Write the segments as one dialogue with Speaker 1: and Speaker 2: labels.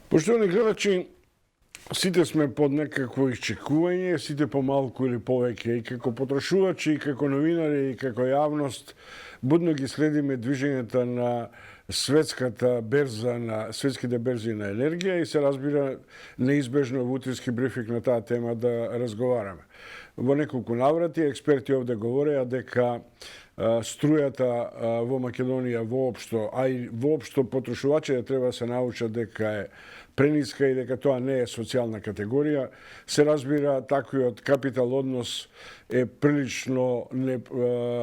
Speaker 1: Поштовани гледачи, сите сме под некакво исчекување, сите помалку или повеќе, и како потрошувачи, и како новинари, и како јавност, будно ги следиме движењата на светската берза, на светските берзи на енергија и се разбира неизбежно во утрински брифинг на таа тема да разговараме. Во неколку наврати експерти овде говореа дека струјата во Македонија воопшто, а и воопшто потрошувачите треба да се научат дека е прениска и дека тоа не е социјална категорија. Се разбира, таквиот капитал однос е прилично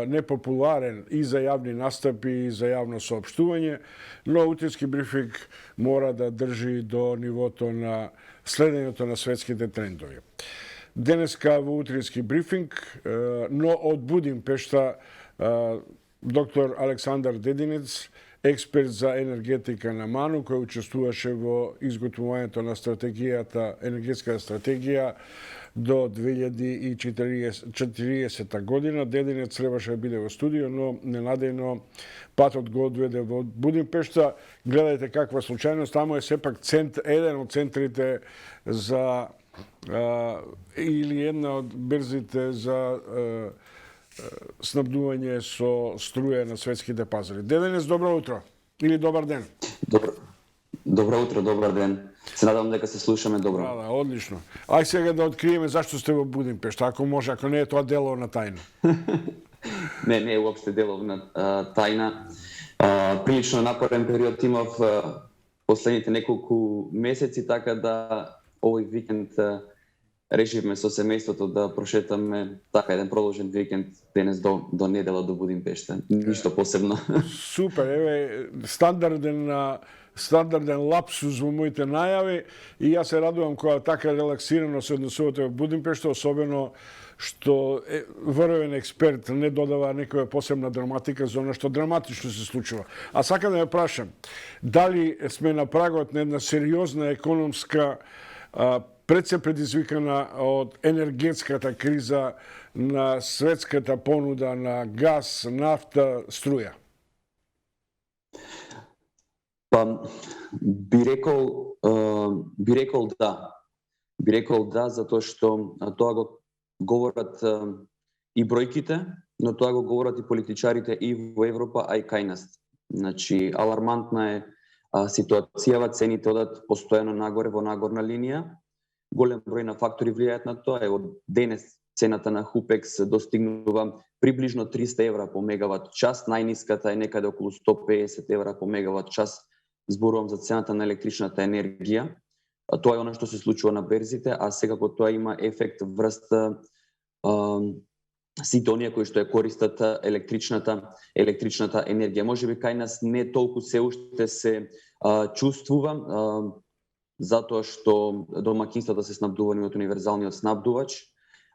Speaker 1: непопуларен и за јавни настапи и за јавно соопштување, но утрински брифинг мора да држи до нивото на следењето на светските трендови. Денеска во утрински брифинг, но од Будимпешта, доктор Александар Дединец, експерт за енергетика на МАНУ, кој учествуваше во изготвувањето на енергетска стратегија до 2040 година. Дединец требаше да биде во студио, но ненадејно патот го одведе во Будимпешта. Гледајте каква случајност, тамо е сепак еден од центрите за или една од берзите за снабдување со струја на светските пазари. Деденец, добро утро или добар ден.
Speaker 2: Добро утро, добар ден. Се надам дека се слушаме добро.
Speaker 1: Да, одлично. Ај сега да откриеме зашто сте во Будимпешта, ако може, ако не е тоа деловна тајна.
Speaker 2: Не е уопште деловна тајна. Прилично напорен период имав последните неколку месеци, така да овој викенд решивме со семејството да прошетаме така еден продолжен викенд денес до недела до Будимпешта. Ништо посебно.
Speaker 1: Супер, еве стандарден лапсус во моите најави и јас се радувам кога така релаксирано се однесувате во Будимпешта, особено што врвен експерт не додава некоја посебна драматика за оно што драматично се случува. А сакам да ја прашам, дали сме на прагот на една сериозна економска пред се предизвикана од енергетската криза на светската понуда на газ, нафта, струја?
Speaker 2: Па, би рекол да. Би рекол да, затоа што тоа го говорат и бројките, но тоа го говорат и политичарите и во Европа, а и кај нас. Значи, алармантна е ситуацијава, цените одат постојано нагоре во нагорна линија. Голем број на фактори влијаат на тоа. Од денес цената на Хупекс достигнува приближно 300 евра по мегават час, најниската е некаде околу 150 евра по мегават час. Зборувам за цената на електричната енергија. Тоа е она што се случува на берзите, а секако тоа има ефект врз сите оние кои што ја користат електричната енергија. Можеби кај нас не толку се уште се чувствува, затоа што домаќинствата се снабдувани од универзалниот снабдувач,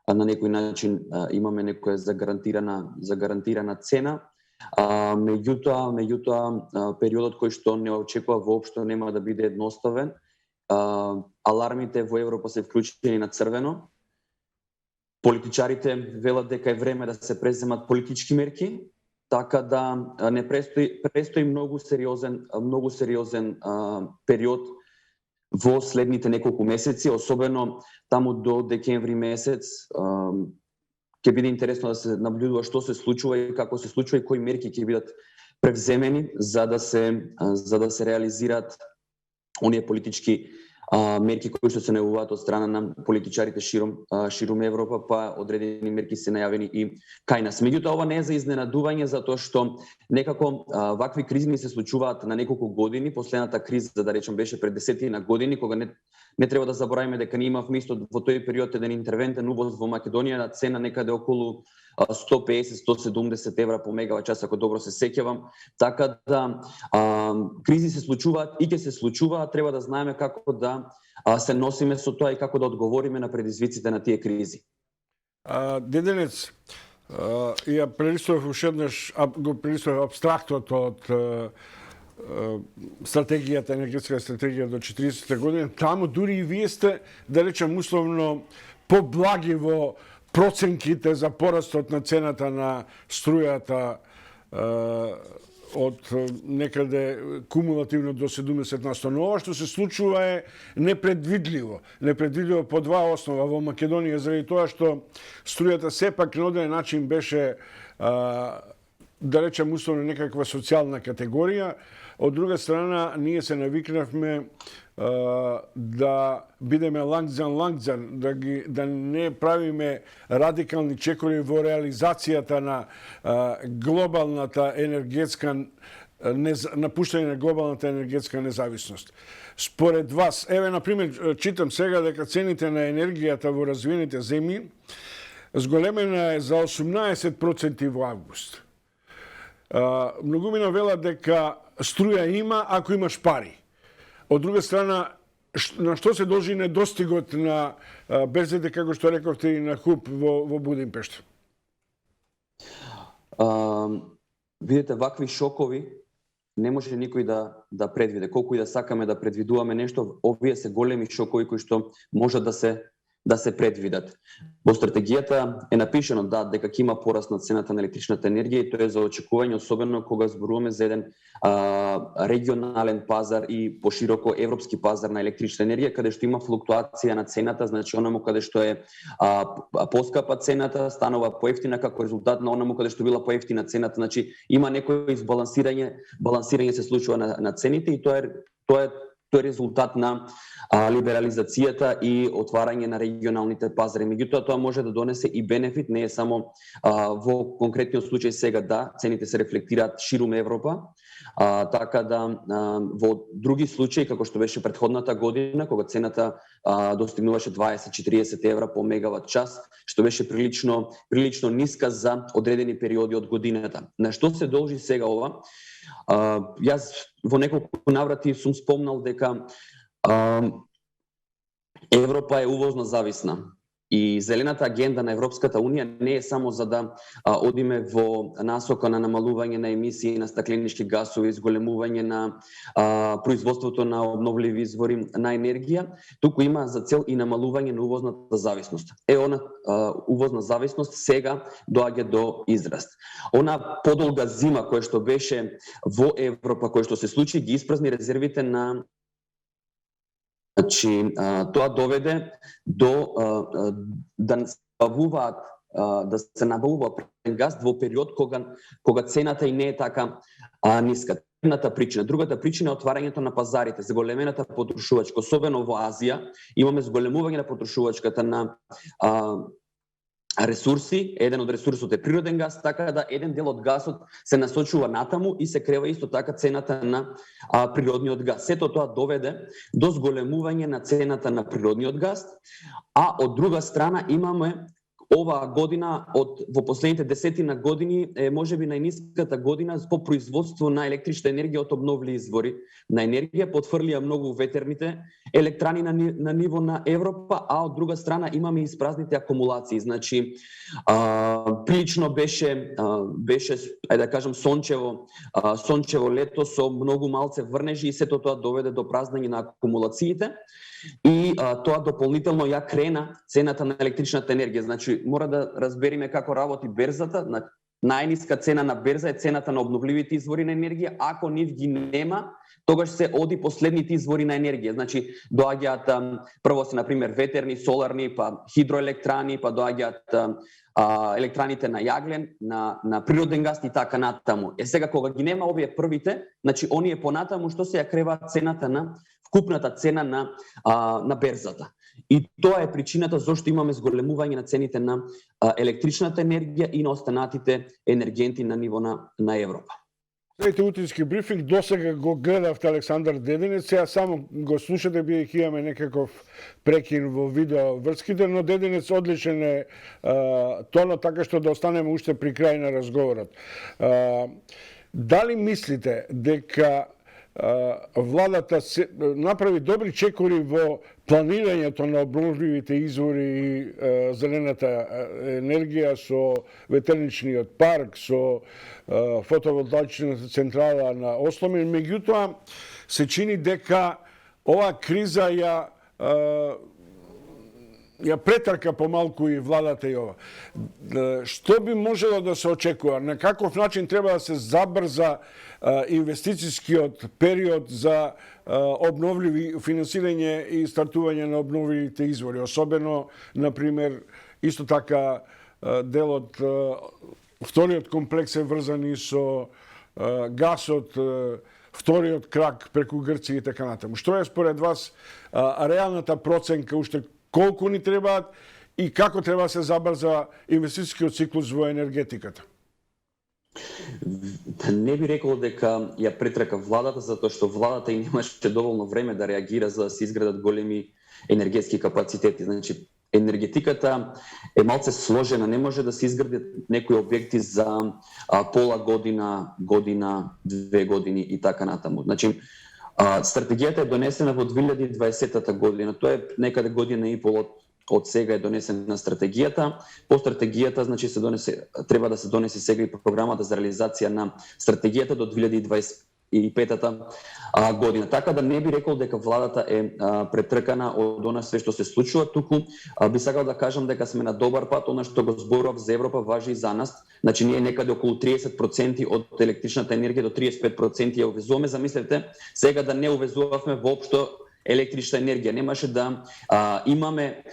Speaker 2: а на некој начин имаме некоја загарантирана цена. Меѓутоа, периодот кој што не очекува воопшто нема да биде едноставен. Алармите во Европа се вклучени на црвено. Политичарите велат дека е време да се преземат политички мерки, така да не престои многу сериозен период во следните неколку месеци, особено таму до декември месец. Ќе биде интересно да се наблюдува што се случува и како се случува и кои мерки ќе бидат превземени за да се реализираат оние политички мерки кои што се најавуваат од страна на политичарите ширум Европа, па одредени мерки се најавени и кај нас. Меѓутоа, ова не е за изненадување, затоа што некако вакви кризи се случуваат на неколку години. Последната криза, да речем, беше пред 10 години, кога не треба да забораваме дека ние имавме исто во тој период еден интервентен увоз во Македонија на цена некаде околу 150-170 евра по мегават час, ако добро се сеќавам. Така да кризи се случуваат и ќе се случуваат, треба да знаеме како да се носиме со тоа и како да одговориме на предизвиците на тие кризи.
Speaker 1: Деденец, ја прелистував ушеднаш, го прелистував абстрактот од стратегијата, енергетска стратегија до 40 година. Таму дури и вие сте, да речем условно, поблаги во проценките за порастот на цената на струјата од некаде кумулативно до 70%. Но ова што се случува е непредвидливо. Непредвидливо по два основа во Македонија, заради тоа што струјата сепак на одреден начин беше да речем условно некаква социјална категорија. Од друга страна, ние се навикнавме да бидеме лангзан, да не правиме радикални чекори во реализацијата на глобалната енергетска напуштање на глобалната енергетска независност. Според вас, еве на пример читам сега дека цените на енергијата во развиените земји зголемена е за 18% во август. Многумина велат дека струја има ако имаш пари. Од друга страна, на што се должи недостигот на берзите, како што рековте, и на ХУП во Будимпешта?
Speaker 2: Видите, вакви шокови не може никој да предвиде. Колку и да сакаме да предвидуваме нешто, овие се големи шокови кои што може да се предвидат. Во стратегијата е напишано дека ќе има пораст на цената на електричната енергија и тоа е за очекување, особено кога зборуваме за еден регионален пазар и пошироко европски пазар на електрична енергија, каде што има флуктуација на цената, значи онаму каде што е поскапа цената станува поевтина како резултат на онаму каде што била поевтина цената, значи има некој балансирање се случува на цените и тоа е резултат на либерализацијата и отварање на регионалните пазари. Меѓутоа, тоа може да донесе и бенефит, не е само во конкретниот случај сега цените се рефлектираат ширум Европа, така да во други случаи, како што беше претходната година, кога цената достигнуваше 20-40 евра по мегават час, што беше прилично ниска за одредени периоди од годината. На што се должи сега ова? Јас во неколку наврати сум спомнал дека Европа е увозно зависна и зелената агенда на Европската унија не е само за да одиме во насока на намалување на емисии на стакленички гасови, зголемување на производството на обновливи извори на енергија, туку има за цел и намалување на увозната зависност. Она увозна зависност сега доаѓа до израст. Она подолга зима која што беше во Европа, која што се случи, ги испразни резервите на тоа доведе до да се набавува природен газ во период кога цената и не е така ниска. Едната причина. Другата причина е отварањето на пазарите, зголемената потрошувачка, особено во Азија. Имаме зголемување на потрошувачката на ресурси, еден од ресурсот е природен газ, така да еден дел од гасот се насочува натаму и се крева исто така цената на природниот газ. Сето тоа доведе до зголемување на цената на природниот газ, а од друга страна имаме оваа година во последните десетина години е можеби најниската година по производство на електрична енергија од обновливи извори на енергија, потврлија многу ветерните електрани на ниво на Европа, а од друга страна имаме испразните акумулации. Значи прилично беше ајде да кажам сончево лето со многу малце врнежи и сето тоа доведе до празнање на акумулациите. И тоа дополнително ја крена цената на електричната енергија. Значи, мора да разбериме како работи берзата. Најниска цена на берза е цената на обновливите извори на енергија. Ако нив ги нема, тогаш се оди последните извори на енергија. Значи, доаѓаат прво се, например, ветерни, соларни, па хидроелектрани, па доаѓаат електраните на јаглен, на природен газ и така натаму. Сега, кога ги нема овие првите, значи, оние понатаму што се ја крева цената на вкупната цена на берзата. И тоа е причината зашто имаме зголемување на цените на електричната енергија и на останатите енергенти на ниво на Европа.
Speaker 1: Следите утрински брифинг, досега го гледавте Александар Дединец, сега само го слушате, бидејќи имаме некаков прекин во видео врските, но Дединец одличен е тонот, така што да останеме уште при крај на разговорот. Дали мислите дека владата направи добри чекори во планирањето на обновливите извори и зелената енергија со ветерничниот парк, со фотоволтаичната централа на Осломин, меѓутоа се чини дека оваа криза ја ја претрка помалку и владата и ова. Што би можело да се очекува? На каков начин треба да се забрза инвестицијскиот период за обновливи финансирање и стартување на обновливите извори? Особено, например, исто така делот, вториот комплекс е врзан и со гасот, вториот крак преку Грција и така натаму. Што е според вас реалната проценка, уште колку ни требаат и како треба да се забрза инвестицијскиот циклус во енергетиката?
Speaker 2: Не би рекол дека ја претрка владата, затоа што владата и немаше доволно време да реагира за да се изградат големи енергетски капацитети. Значи, енергетиката е малце сложена, не може да се изградат некои објекти за пола година, 2 години и така натаму. Значи, стратегијата е донесена во 2020 година. Тоа е некаде година и пол од сега е донесена стратегијата. По стратегијата, значи треба да се донесе сега и програмата за реализација на стратегијата до 2025 година. Така да не би рекол дека владата е претркана од она све што се случува, туку би сакал да кажам дека сме на добар пат. Она што го зборував за Европа важи и за нас. Значи ние некаде околу 30% од електричната енергија до 35% ја увезуваме. Замислете, сега да не увезувавме воопшто електрична енергија, немаше да имаме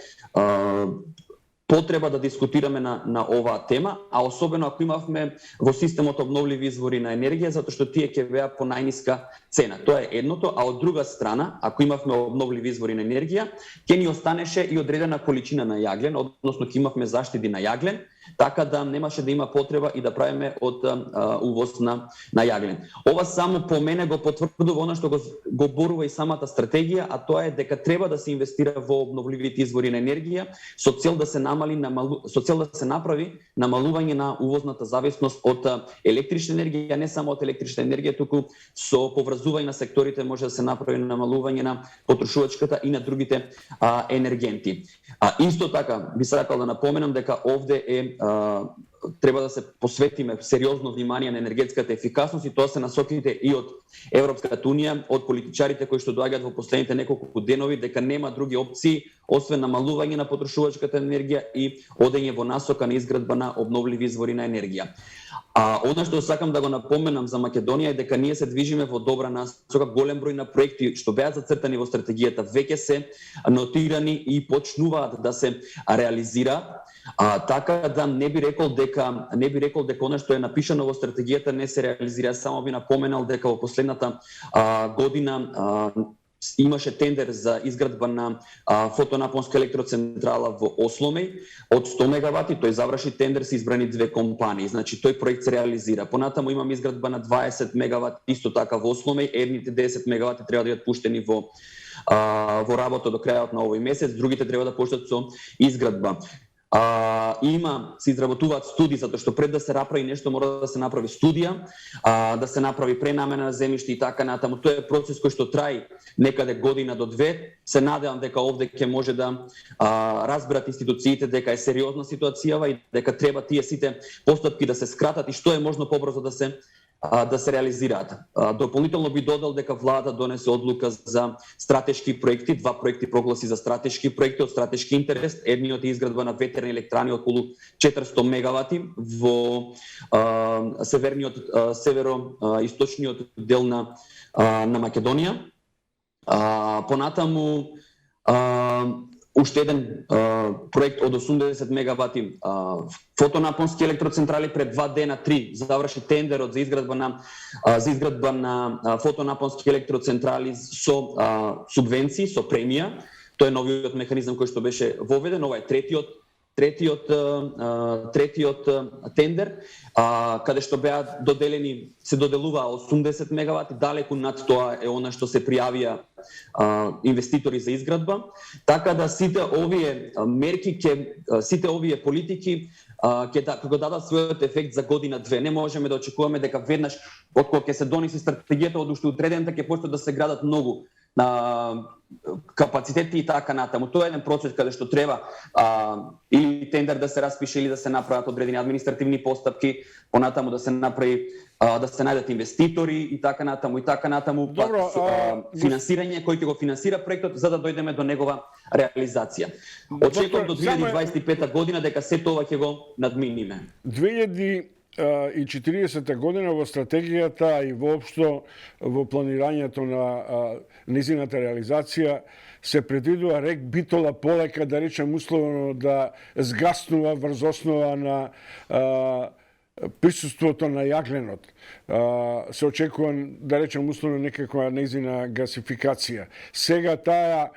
Speaker 2: потреба да дискутираме на оваа тема, а особено ако имавме во системот обновливи извори на енергија, затоа што тие ќе беа по најниска цена. Тоа е едното, а од друга страна, ако имавме обновливи извори на енергија, ќе ни останеше и одредена количина на јаглен, односно ќе имавме заштеди на јаглен, така да немаше да има потреба и да правиме од увоз на јаглен. Ова само по мене го потврдува она што го борува и самата стратегија, а тоа е дека треба да се инвестира во обновливите извори на енергија со цел да се направи намалување на увозната зависност од електрична енергија, не само од електрична енергија, туку со поврзување на секторите може да се направи намалување на потрошувачката и на другите енергенти. Исто така би сакал да напоменам дека овде треба да се посветиме сериозно внимание на енергетската ефикасност и тоа се насоките и од Европската унија, од политичарите кои што доаѓаат во последните неколку денови, дека нема други опции освен намалување на потрошувачката енергија и одење во насока на изградба на обновливи извори на енергија. Она што сакам да го напоменам за Македонија е дека ние се движиме во добра насока. Голем број на проекти што беа зацртани во стратегијата веќе се нотирани и почнуваат да се реализира. Така да не би рекол дека она што е напишано во стратегијата не се реализира. Само би напоменал дека во последната година имаше тендер за изградба на фотонапонска електроцентрала во Осломеј од 100 мегавати. Тој заврши тендер, се избрани 2 компании. Значи тој проект се реализира. Понатаму имам изградба на 20 мегавати исто така во Осломеј. Едните 10 мегавати треба да бидат пуштени во работа до крајот на овој месец, другите треба да почнат со изградба. Се изработуваат студии, затоа што пред да се направи нешто мора да се направи студија, да се направи пренамена на земјиште и така натаму. Тоа е процес кој што траи некаде година до 2. Се надевам дека овде ќе може да разберат институциите дека е сериозна ситуацијава и дека треба тие сите постапки да се скратат и што е можно побрзо да се реализираат. Дополнително би додал дека владата донесе одлука за стратешки проекти, 2 проекти прогласи за стратешки проекти од стратешки интерес. Едниот е изградба на ветерни електрани околу 400 мегавати во северо-источниот дел на Македонија. Понатаму уште еден проект од 80 мегавати фотонапонски електроцентрали. Пред 2 дена 3 заврши тендерот за изградба на фотонапонски електроцентрали со субвенции, со премија. Тоа е новиот механизам кој што беше воведен. Ова е третиот тендер, каде што беа се доделува 80 мегавати, далеку над тоа е она што се пријавија инвеститори за изградба. Така да сите овие мерки, сите овие политики ќе го дадат својот ефект за година-2. Не можеме да очекуваме дека веднаш од кога ќе се донесе стратегијата од уште утредента ќе почнат да се градат многу капацитети и така натаму. Тоа е еден процес каде што треба или тендер да се распише или да се направат одредени административни постапки, понатаму да се направи да се најдат инвеститори и така натаму,
Speaker 1: Добро,
Speaker 2: финансирање кој ќе го финансира проектот за да дојдеме до негова реализација. Очекувам до 2025 година дека се тоа ќе го надминиме.
Speaker 1: 2040 година во стратегијата и воопшто во планирањето на низината реализација се предвидува рек Битола полека, да речем условно, да згаснува врз основа на присуството на јагленот. Се очекува, да речем условно, некаква незина гасификација. Сега таа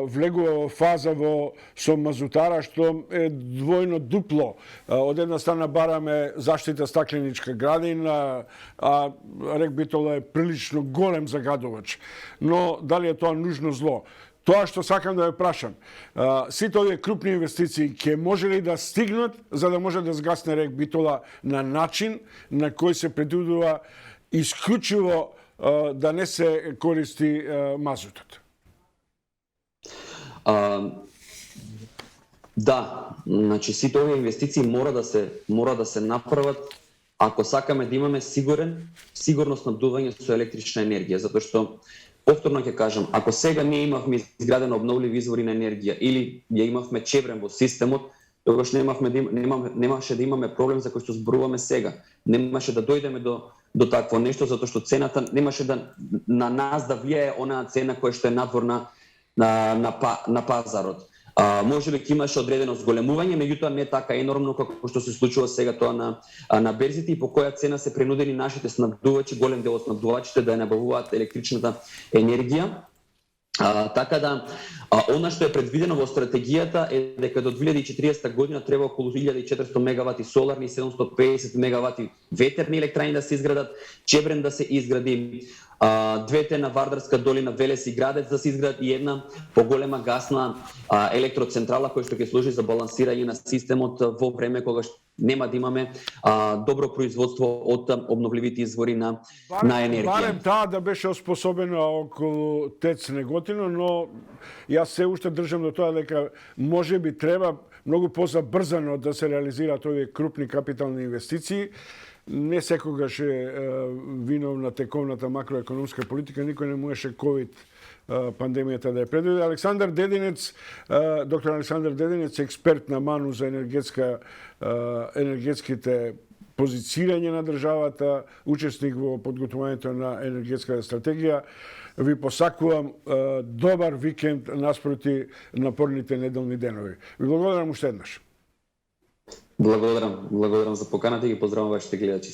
Speaker 1: влегува во фаза со мазутара, што е двојно дупло. Од една страна бараме заштита стакленичка градина, а рек Битола е прилично голем загадувач. Но дали е тоа нужно зло? Тоа што сакам да ве прашам, сите овие крупни инвестиции ќе може ли да стигнат за да може да згасне рек Битола на начин на кој се предвидува исклучиво да не се користи мазутот?
Speaker 2: Да, значи сите овие инвестиции мора да се направат ако сакаме да имаме сигурно снабдување со електрична енергија, затоа што повторно ќе кажам, ако сега ние имавме изградено обновливи извори на енергија или ја имавме чебрен во системот, тогаш немаше да имаме проблем за кој што зборуваме сега. Немаше да дојдеме до такво нешто, затоа што цената немаше да на нас да влијае онаа цена која што е надворна на пазарот. Може би ќе имаше одредено зголемување, меѓутоа не така енормно како што се случува сега тоа на берзите и по која цена се принудени нашите снабдувачи, голем дел од снабдувачите да ја набавуваат електричната енергија. Така да, она што е предвидено во стратегијата е дека до 2040 година треба околу 1400 мегавати соларни и 750 мегавати ветерни електрани да се изградат, чебрен да се изгради, двете на Вардарска долина, Велес и Градец да се изградат и една поголема гасна електроцентрала која што ќе служи за балансирање на системот во време кога нема да имаме добро производство од обновливите извори на енергија.
Speaker 1: Барем таа да беше оспособена околу ТЕЦ Неготино, но јас се уште држам до тоа дека може би треба многу позабрзано да се реализираат овие крупни капитални инвестиции. Не секогаш е виновна тековната макроекономска политика, никој не можеше ковид пандемијата да ја предвиди. Александар Дединец, доктор Александар Дединец, експерт на МАНУ за енергетските позицирање на државата, учесник во подготвувањето на енергетската стратегија. Ви посакувам добар викенд наспроти напорните неделни денови. Ви благодарам уште еднаш.
Speaker 2: Благодарам за поканата и ги поздравам вашите гледачи.